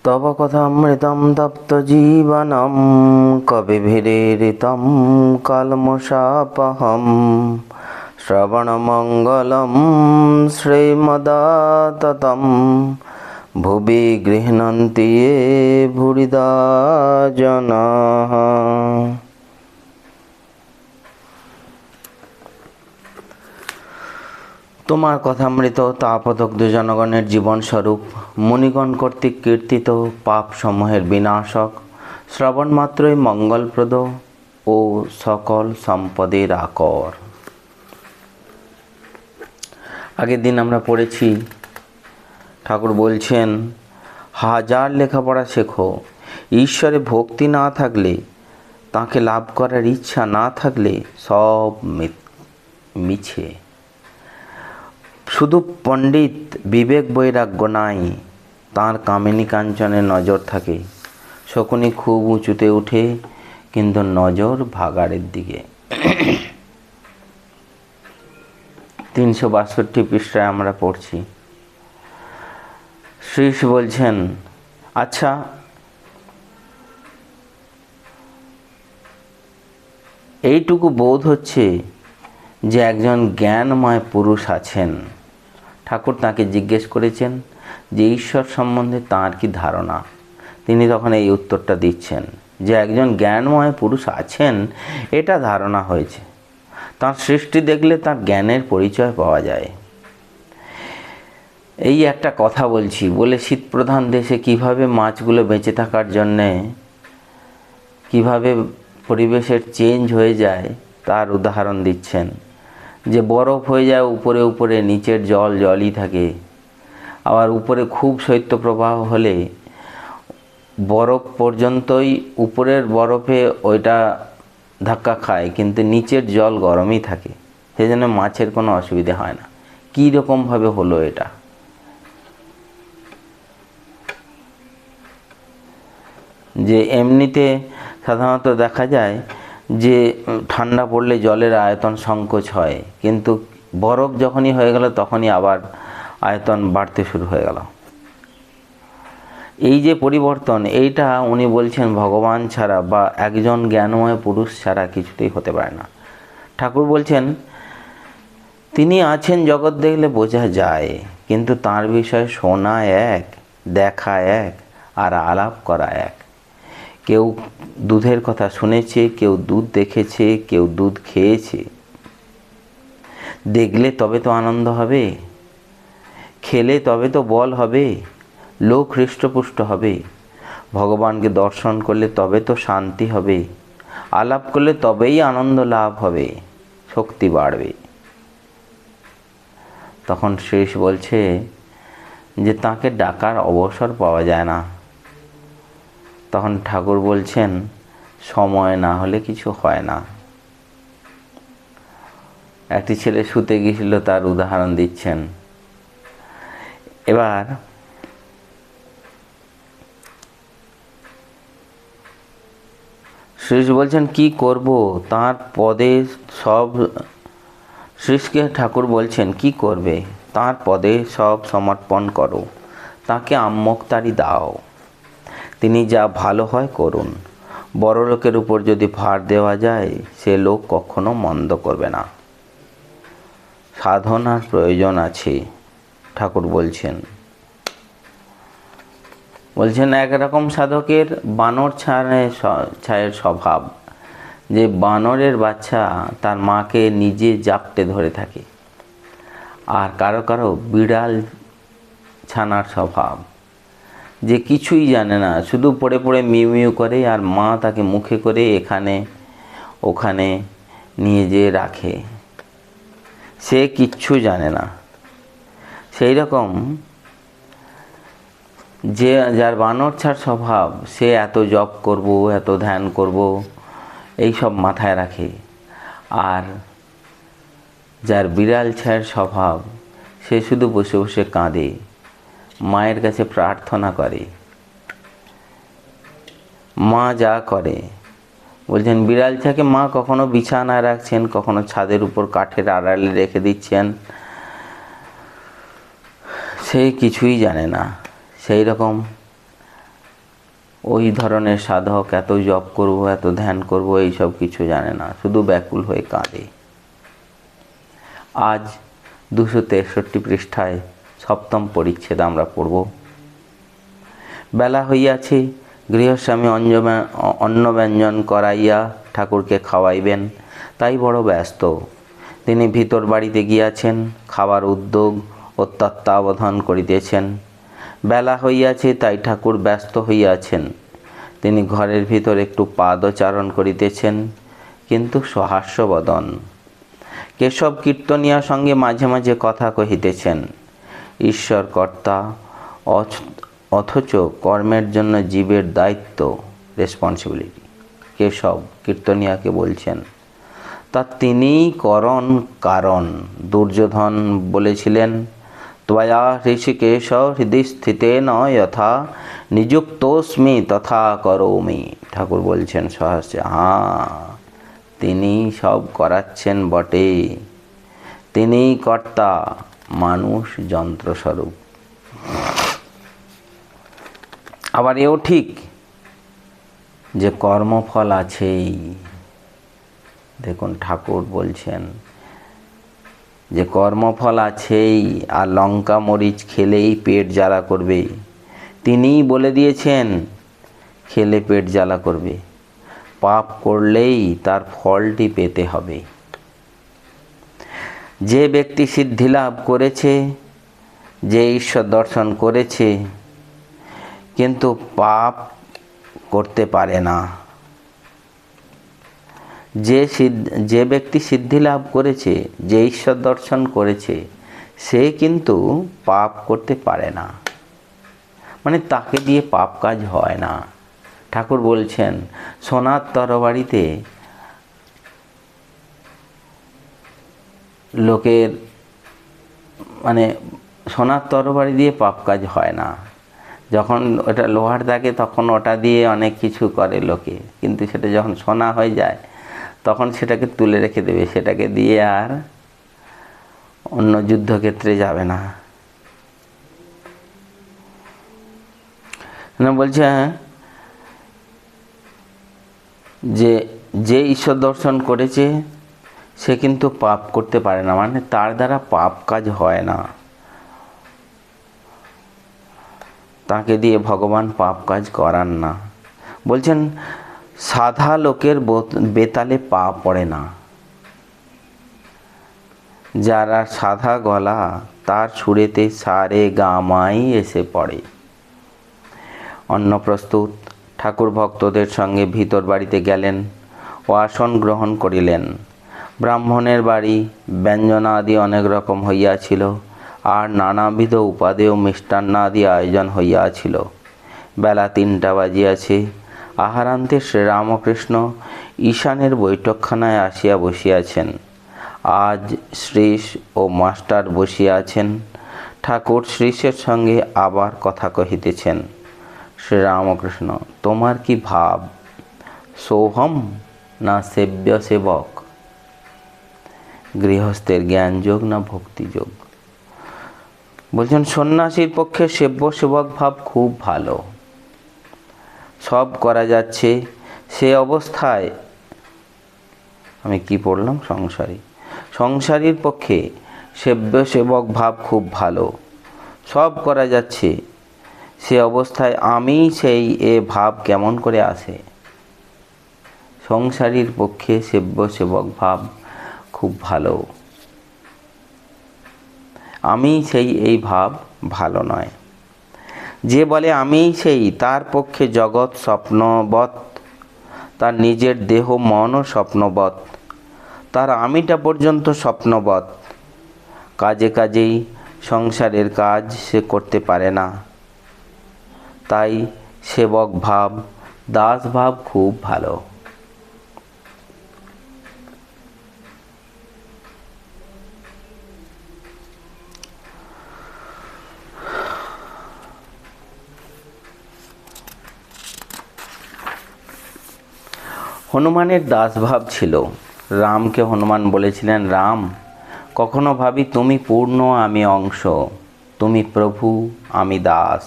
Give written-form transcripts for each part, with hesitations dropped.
तव कथामृतं तप्तजीवनं कविभिरीडितं कल्मषापहं श्रवणमङ्गलं श्रीमदाततं भुवि गृह्णन्ति ये भूरिदा जनाः। তোমার কথামৃত তাপদগ্ধ জনগণের জীবনস্বরূপ মুনিগণ কর্তৃক কীর্তিত পাপসমূহের বিনাশক, শ্রবণ মাত্রই মঙ্গলপ্রদ ও সকল সম্পদের আকর। আগের দিন আমরা পড়েছি, ঠাকুর বলছেন হাজার লেখাপড়া শেখো, ঈশ্বরে ভক্তি না থাকলে, তাকে লাভ করার ইচ্ছা না থাকলে সব মিছে। শুধু পণ্ডিত বিবেক বৈরাগ্য নাই, তাঁর কামিনী কাঞ্চনে নজর থাকে। শকুনি খুব উঁচুতে উঠে, কিন্তু নজর ভাগাড়ের দিকে। 362 পৃষ্ঠায় আমরা পড়ছি। শ্রী বলছেন, আচ্ছা এইটুকু বোধ হচ্ছে যে একজন জ্ঞানময় পুরুষ আছেন। ঠাকুর তাকে জিজ্ঞেস করেছেন যে ঈশ্বর সম্বন্ধে তাঁর কি ধারণা। তিনি তখন এই উত্তরটা দিচ্ছেন যে একজন জ্ঞানময় পুরুষ আছেন, এটা ধারণা হয়েছে। তাঁর সৃষ্টি দেখলে তার জ্ঞানের পরিচয় পাওয়া যায়। এই একটা কথা বলছি বলে শীতপ্রধান দেশে কিভাবে মাছগুলো বেঁচে থাকার জন্যে কিভাবে পরিবেশের চেঞ্জ হয়ে যায় তার উদাহরণ দিচ্ছেন। যে বরফ হয়ে যায় উপরে উপরে, নিচের জল জলই থাকে। আবার উপরে খুব শৈত্যপ্রবাহ হলে বরফ পর্যন্তই, উপরের বরফে ওইটা ধাক্কা খায়, কিন্তু নিচের জল গরমই থাকে। সেই জন্য মাছের কোনো অসুবিধা হয় না। কী রকমভাবে হলো এটা? যে এমনিতে সাধারণত দেখা যায় যে ঠান্ডা পড়লে জলের আয়তন সংকোচ হয়, কিন্তু বরফ যখনই হয়ে গেল তখনই আবার আয়তন বাড়তে শুরু হয়ে গেল। এই যে পরিবর্তন, এইটা উনি বলছেন ভগবান ছাড়া বা একজন জ্ঞানময় পুরুষ ছাড়া কিছুতেই হতে পারে না। ঠাকুর বলছেন তিনি আছেন, জগৎ দেখলে বোঝা যায়, কিন্তু তার বিষয়ে শোনা এক, দেখা এক, আর আলাপ করা এক। কেউ দুধের কথা শুনেছে, কেউ দুধ দেখেছে, কেউ দুধ খেয়েছে। দেখলে তবে তো আনন্দ হবে, খেলে তবে তো বল হবে, লোক হৃষ্টপুষ্ট হবে, ভগবানকে দর্শন করলে তবে তো শান্তি হবে, আলাপ করলে তবেই আনন্দ লাভ হবে, শক্তি বাড়বে। তখন শেষ বলছে যে তাকে ডাকার অবসর পাওয়া যায় না। তখন ঠাকুর বলছেন সময় না হলে কিছু হয় না। একটি ছেলে শুতে গিয়েছিল, তার উদাহরণ দিচ্ছেন। এবার শ্রী বলছেন কি করব, তার পদে সব, শ্রীকে ঠাকুর বলছেন কি করবে, তার পদে সব সমর্পণ করো, তাকে আম্মোক্তারি দাও, তিনি যা ভালো হয় করুন। বড় লোকের উপর যদি ভার দেওয়া যায়, সে লোক কখনো মন্দ করবে না। সাধনার প্রয়োজন আছে, ঠাকুর বলছেন। একরকম সাধকের বানর ছায়ের স্বভাব, যে বানরের বাচ্চা তার মাকে নিজে জাপটে ধরে থাকে। আর কারো কারো বিড়াল ছানার স্বভাব, যে কিছুই জানে না, শুধু পড়ে পড়ে মিউ মিউ করে, আর মা তাকে মুখে করে এখানে ওখানে নিয়ে যেয়ে রাখে, সে কিচ্ছু জানে না। সেই রকম যে যার বানর ছাড় স্বভাব, সে এত জপ করব, এত ধ্যান করব, এই সব মাথায় রাখে। আর যার বিড়াল ছাড় স্বভাব, সে শুধু বসে বসে কাঁদে, মায়ের কাছে প্রার্থনা করে, মা যা করে। বলছেন বিড়াল ছাকে মা কখনো বিছানায় রাখছেন, কখনো ছাদের উপর কাঠের আড়ালে রেখে দিচ্ছেন, সে কিছুই জানে না। সেই রকম ওই ধরনের সাধক এত জপ করব, এত ধ্যান করব, এইসব কিছু জানে না, শুধু ব্যাকুল হয়ে কাঁদে। আজ 263 পৃষ্ঠায় 7ম পরিচ্ছেদ আমরা পড়ব। বেলা হইয়াছে, গৃহস্বামী অন্ন ব্যঞ্জন করাইয়া ঠাকুরকে খাওয়াইবেন, তাই বড় ব্যস্ত। তিনি ভিতর বাড়িতে গিয়াছেন, খাবার উদ্যোগ ও তত্ত্বাবধান করিতেছেন। বেলা হইয়াছে, তাই ঠাকুর ব্যস্ত হইয়াছেন। তিনি ঘরের ভিতর একটু পাদচারণ করিতেছেন, কিন্তু সহাস্যবদন। কেশব কীর্তনিয়ার সঙ্গে মাঝে মাঝে কথা কহিতেছেন। ঈশ্বর কর্তা, অথচ কর্মের জন্য জীবের দায়িত্ব, রেসপন্সিবিলিটি। কেশব কীর্তনিয়াকে বলছেন, তা তিনিই করণ কারণ। দুর্যোধন বলেছিলেন, ত্বয়া ঋষিকেশ হৃদয় স্থিতেন যথা নিযুক্তোস্মি তথা করোমি। ঠাকুর বলছেন সহস্রে, তিনি সব করাচ্ছেন বটে, তিনিই কর্তা, মানুষ যন্ত্রস্বরূপ। আবার এও ঠিক যে কর্মফল আছেই। দেখুন ঠাকুর বলছেন যে কর্মফল আছেই, আর লঙ্কা মরিচ খেলেই পেট জ্বালা করবে। তিনিই বলে দিয়েছেন খেলে পেট জ্বালা করবে, পাপ করলেই তার ফলটি পেতে হবে। যে ব্যক্তি সিদ্ধি লাভ করেছে, যে ঈশ্বর দর্শন করেছে, কিন্তু পাপ করতে পারে না, যে ব্যক্তি সিদ্ধি লাভ করেছে, যে ঈশ্বর দর্শন করেছে, সে কিন্তু পাপ করতে পারে না, মানে তাকে দিয়ে পাপ কাজ হয় না। ঠাকুর বলছেন সোনার তরবারিতে লোকের, মানে সোনার তরবারি দিয়ে পাপ কাজ হয় না। যখন ওটা লোহার থাকে তখন ওটা দিয়ে অনেক কিছু করে লোকে, কিন্তু সেটা যখন সোনা হয়ে যায় তখন সেটাকে তুলে রেখে দেবে, সেটাকে দিয়ে আর অন্য যুদ্ধক্ষেত্রে যাবে না। বলছে যে ঈশ্বর দর্শন করেছে সে কিন্তু পাপ করতে পারে না, মানে তার দ্বারা পাপ কাজ হয় না, তাকে দিয়ে ভগবান পাপ কাজ করান না। বলছেন সাধা লোকের বেতালে পা পড়ে না, যারা সাধা গলা তার সুরেতে সারে গামাই এসে পড়ে। অন্ন প্রস্তুত, ঠাকুর ভক্তদের সঙ্গে ভিতর বাড়িতে গেলেন ও আসন গ্রহণ করিলেন। ব্রাহ্মণের বাড়ি, ব্যঞ্জনাদি অনেক রকম হইয়াছিল, আর নানাবিধ উপাদেয় মিষ্টান্নাদি আয়োজন হইয়াছিল। বেলা 3টা বাজিয়াছে। আহারান্তে শ্রীরামকৃষ্ণ ঈশানের বৈঠকখানায় আসিয়া বসিয়াছেন। আজ শ্রীশ ও মাস্টার বসিয়াছেন। ঠাকুর শ্রীশের সঙ্গে আবার কথা কহিতেছেন। শ্রীরামকৃষ্ণ, তোমার কি ভাব, সোহম না সেব্য সেবক? গৃহস্থের জ্ঞানযোগ না ভক্তিযোগ? বলছেন সন্ন্যাসীর পক্ষে সেব্য সেবক ভাব খুব ভালো, সব করা যাচ্ছে সে অবস্থায়। আমি কি পড়লাম? সংসারীর পক্ষে সেব্য সেবক ভাব খুব ভালো, সব করা যাচ্ছে সে অবস্থায় আমি সেই এ ভাব কেমন করে আসে? সংসারীর পক্ষে সেব্য সেবক ভাব খুব ভালো, আমি সেই এই ভাব ভালো নয়। যে বলে আমি সেই, তার পক্ষে জগৎ স্বপ্নবৎ, তার নিজের দেহ মনও স্বপ্নবৎ, তার আমিটা পর্যন্ত স্বপ্নবৎ। কাজে কাজেই সংসারের কাজ সে করতে পারে না, তাই সেবক ভাব, দাস ভাব খুব ভালো। হনুমানের দাসভাব ছিল। রামকে হনুমান বলেছিলেন, রাম, কখনো ভাবি তুমি পূর্ণ, আমি অংশ, তুমি প্রভু, আমি দাস।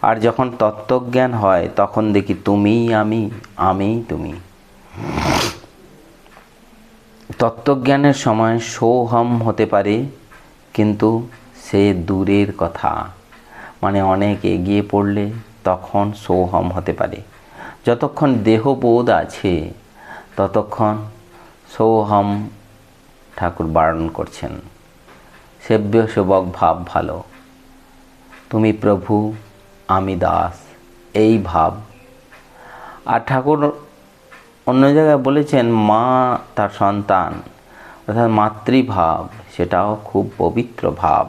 আর যখন তত্ত্বজ্ঞান হয় তখন দেখি তুমিই আমি, আমিই তুমি। তত্ত্বজ্ঞানের সময় সোহম হতে পারে, কিন্তু সে দূরের কথা। মানে অনেক এগিয়ে পড়লে তখন সোহম হতে পারে। যতক্ষণ দেহবোধ আছে ততক্ষণ সোহম ঠাকুর বারণ করছেন। সেব্য সেবক ভাব ভালো, তুমি প্রভু আমি দাস, এই ভাব। আর ঠাকুর অন্য জায়গায় বলেছেন মা তার সন্তান, অর্থাৎ মাতৃভাব, সেটাও খুব পবিত্র ভাব।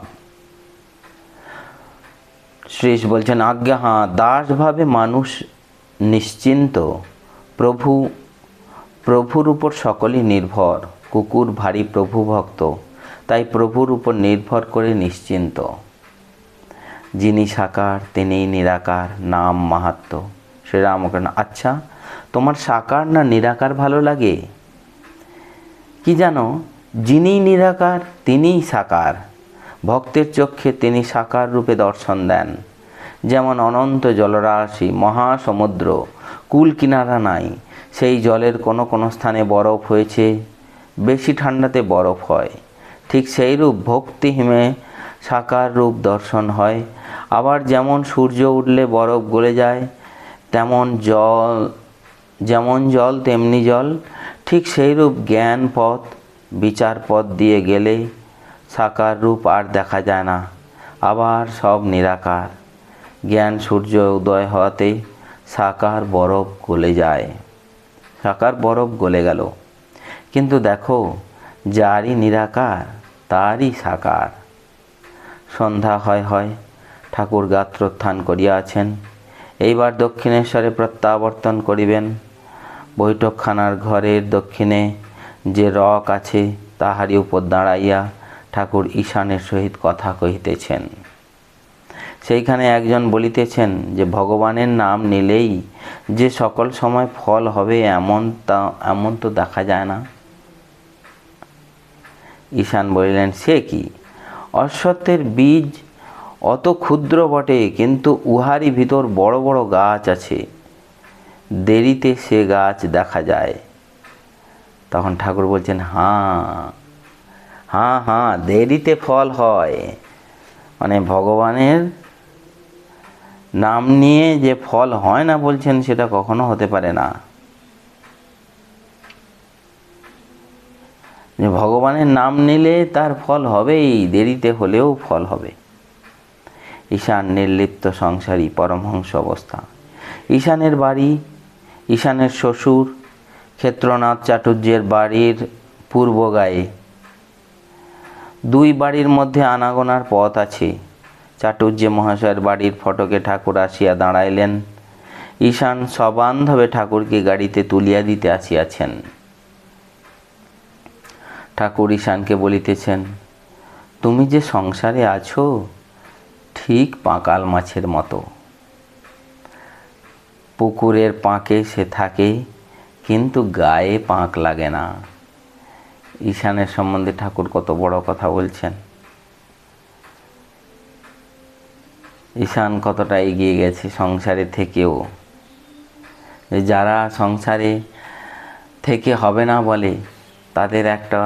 শ্রীশ বলছেন আজ্ঞা হ্যাঁ, দাসভাবে মানুষ নিশ্চিন্ত, প্রভুর উপর সকলেই নির্ভর। কুকুর ভারী প্রভু ভক্ত, তাই প্রভুর উপর নির্ভর করে নিশ্চিন্ত। যিনি সাকার তিনিই নিরাকার, নাম মাহাত্ম্য। শ্রীরামকৃষ্ণ আচ্ছা, তোমার সাকার না নিরাকার ভালো লাগে? কি জানো, যিনি নিরাকার তিনিই সাকার। ভক্তের চক্ষে তিনি সাকার রূপে দর্শন দেন। যেমন অনন্ত জলরাশি, মহাসমুদ্র, কুল কিনারা নাই, সেই জলের কোনো কোনো স্থানে বরফ হয়েছে, বেশি ঠান্ডাতে বরফ হয়। ঠিক সেইরূপ ভক্তিহীনে সাকার রূপ দর্শন হয়। আবার যেমন সূর্য উঠলে বরফ গলে যায়, যেমন জল তেমনি জল। ঠিক সেইরূপ জ্ঞান পথ বিচার পথ দিয়ে গেলে সাকার রূপ আর দেখা যায় না, আবার সব নিরাকার। জ্ঞান সূর্য উদয় হওয়াতে সাকার বরফ গলে যায়, সাকার বরফ গলে গেল। কিন্তু দেখো, যারই নিরাকার তারই সাকার। সন্ধ্যা হয় ঠাকুর গাত্রোত্থান করিয়াছেন। এইবার দক্ষিণেশ্বরে প্রত্যাবর্তন করিবেন। বৈঠকখানার ঘরের দক্ষিণে যে রক আছে তাহারই উপর দাঁড়াইয়া ঠাকুর ঈশানের সহিত কথা কহিতেছেন। সেইখানে একজন বলিতেছেন যে ভগবানের নাম নিলেই যে সকল সময় ফল হবে এমন তো দেখা যায় না। ঈশান বলিলেন, সে কি, অশ্বত্থের বীজ অত ক্ষুদ্র বটে, কিন্তু উহারই ভিতর বড় বড় গাছ আছে, দেরিতে সে গাছ দেখা যায়। তখন ঠাকুর বলছেন হ্যাঁ, দেরিতে ফল হয়। মানে ভগবানের নাম নিয়ে যে ফল হয় না বলছেন, সেটা কখনো হতে পারে না। যে ভগবানের নাম নিলে তার ফল হবেই, দেরিতে হলেও ফল হবে। ঈশান নির্লিপ্ত সংসারী পরমহংস অবস্থা। ঈশানের বাড়ি, ঈশানের শ্বশুর ক্ষেত্রনাথ চাটুর্যের বাড়ির পূর্ব গায়ে। দুই বাড়ির মধ্যে আনাগোনার পথ আছে। চাটুর্য মহাশয়ের বাড়ির ফটকে ঠাকুর আসিয়া দাঁড়াইলেন। ঈশান সবান্ধবে ঠাকুরকে গাড়িতে তুলিয়া দিতে আসিয়াছেন। ঠাকুর ঈশানকে বলিতেছেন, তুমি যে সংসারে আছো ঠিক পাঁকাল মাছের মতো। পুকুরের পাঁকে সে থাকে, কিন্তু গায়ে পাঁক লাগে না। ঈশানের সম্বন্ধে ঠাকুর কত বড় কথা বলছেন। ঈশান কতটা এগিয়ে গেছে সংসারে থেকেও। যারা সংসারে থেকে হবে না বলে, তাদের একটা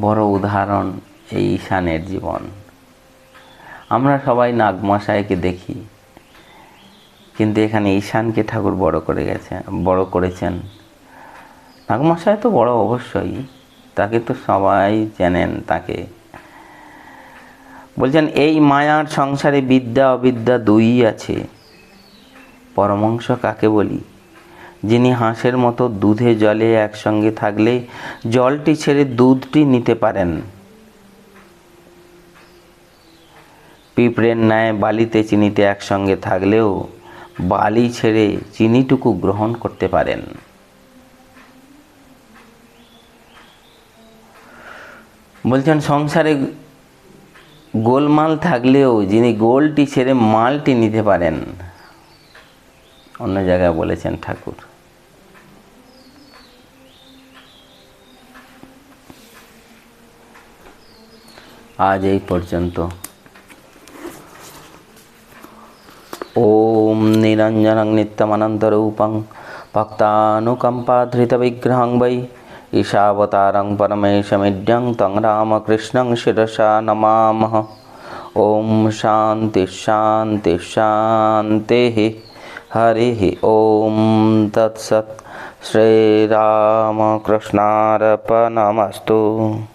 বড় উদাহরণ এই ঈশানের জীবন। আমরা সবাই নাগমশাইকে দেখি, কিন্তু এখানে ঈশানকে ঠাকুর বড় করেছেন। নাগমশাই তো বড় অবশ্যই, তাকে তো সবাই চেনেন তাকে। বলছেন এই মায়ার সংসারে বিদ্যা অবিদ্যা দুইই আছে। পরমহংস কাকে বলি? যিনি হাঁসের মতো দুধে জলে একসঙ্গে থাকলে জলটি ছেড়ে দুধটি নিতে পারেন, পিঁপড়ের ন্যায় বালিতে চিনিতে একসঙ্গে থাকলেও বালি ছেড়ে চিনিটুকু গ্রহণ করতে পারেন। বলছেন সংসারে গোলমাল থাকলেও যিনি গোলটি ছেড়ে মালটি নিতে পারেন। অন্য জায়গায় বলেছেন ঠাকুর। আজ এই পর্যন্ত। ॐ निरञ्जनं नित्यमनन्तरूपं भक्तानुकम्पाधृतविग्रहं वै ईशावतारं परमेशमिड्यं तं रामकृष्णं शिरसा नमामः। ॐ शान्ति शान्ति शान्तिः। हरिः ॐ तत्सत्। श्रीरामकृष्णार्पणमस्तु।